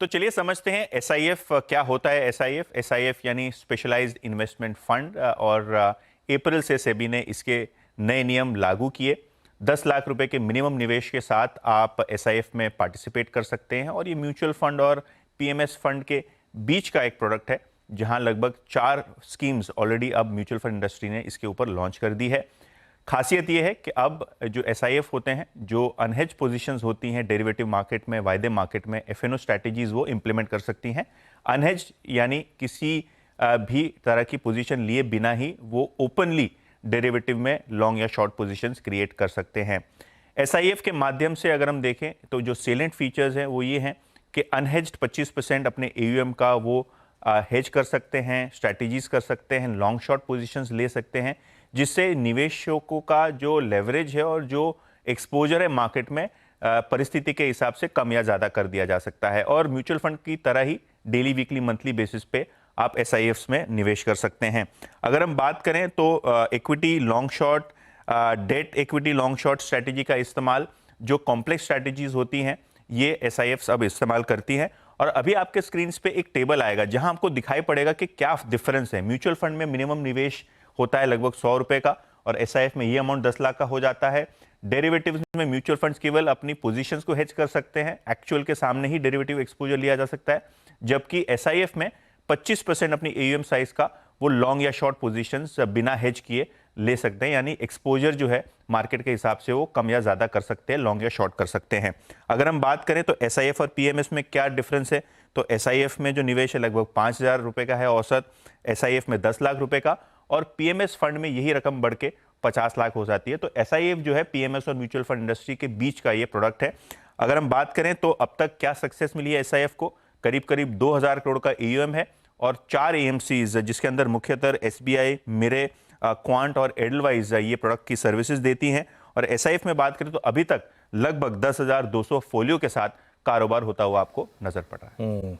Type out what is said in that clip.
तो चलिए समझते हैं एसआईएफ क्या होता है। एसआईएफ यानी स्पेशलाइज्ड इन्वेस्टमेंट फंड, और अप्रैल से सेबी ने इसके नए नियम लागू किए। 10 लाख रुपए के मिनिमम निवेश के साथ आप एसआईएफ में पार्टिसिपेट कर सकते हैं, और ये म्यूचुअल फंड और पीएमएस फंड के बीच का एक प्रोडक्ट है, जहां लगभग 4 स्कीम्स ऑलरेडी अब म्यूचुअल फंड इंडस्ट्री ने इसके ऊपर लॉन्च कर दी है। खासियत यह है कि अब जो एसआईएफ होते हैं, जो अनहेज पोजीशंस होती हैं डेरिवेटिव मार्केट में, वायदे मार्केट में, एफएनओ स्ट्रैटेजीज वो इंप्लीमेंट कर सकती हैं। अनहेज यानी किसी भी तरह की पोजीशन लिए बिना ही वो ओपनली डेरिवेटिव में लॉन्ग या शॉर्ट पोजीशंस क्रिएट कर सकते हैं। एसआईएफ के माध्यम से अगर हम देखें तो जो सेलेंट फीचर्स हैं वो ये हैं कि अनहेज्ड 25% अपने एयूएम का वो हेज कर सकते हैं, स्ट्रैटेजीज कर सकते हैं, लॉन्ग शॉर्ट पोजीशंस ले सकते हैं, जिससे निवेशकों का जो लेवरेज है और जो एक्सपोजर है मार्केट में परिस्थिति के हिसाब से कम या ज़्यादा कर दिया जा सकता है। और म्यूचुअल फंड की तरह ही डेली, वीकली, मंथली बेसिस पे आप एसआईएफ्स में निवेश कर सकते हैं। अगर हम बात करें तो equity long short, debt equity long short strategy का इस्तेमाल, जो कॉम्प्लेक्स स्ट्रैटेजीज होती हैं, ये एसआईएफ्स अब इस्तेमाल करती हैं। और अभी आपके स्क्रीन पे एक टेबल आएगा जहां आपको दिखाई पड़ेगा कि क्या डिफरेंस है। म्यूचुअल फंड में मिनिमम निवेश होता है लगभग 100 रुपए का, और एसआईएफ में ये अमाउंट 10 लाख का हो जाता है। डेरिवेटिव्स में म्यूचुअल फंड्स केवल अपनी पोजीशंस को हेज कर सकते हैं, एक्चुअल के सामने ही डेरिवेटिव एक्सपोजर लिया जा सकता है, जबकि एसआईएफ में 25% अपनी एयूएम साइज का वो लॉन्ग या शॉर्ट पोजीशंस बिना हेज किए ले सकते हैं, यानी एक्सपोजर जो है मार्केट के हिसाब से वो कम या ज्यादा कर सकते हैं, लॉन्ग या शॉर्ट कर सकते हैं। अगर हम बात करें तो एसआईएफ और पीएमएस में क्या डिफरेंस है, तो एसआईएफ में जो निवेश है लगभग 5,000 रुपए का है औसत, एसआईएफ में 10 लाख रुपए का, और पीएमएस फंड में यही रकम बढ़ के 50 लाख हो जाती है। तो एसआईएफ जो है पीएमएस और म्यूचुअल फंड इंडस्ट्री के बीच का ये प्रोडक्ट है। अगर हम बात करें तो अब तक क्या सक्सेस मिली है एसआईएफ को, करीब करीब 2000 करोड़ का एयूएम है, और 4 एएमसीज जिसके अंदर मुख्यतः एसबीआई, मिरे, क्वांट और एडलवाइज ये प्रोडक्ट की सर्विसेज देती हैं। और एसआईएफ में बात करें तो अभी तक लगभग 10,200 फोलियो के साथ कारोबार होता हुआ आपको नजर पड़ रहा है।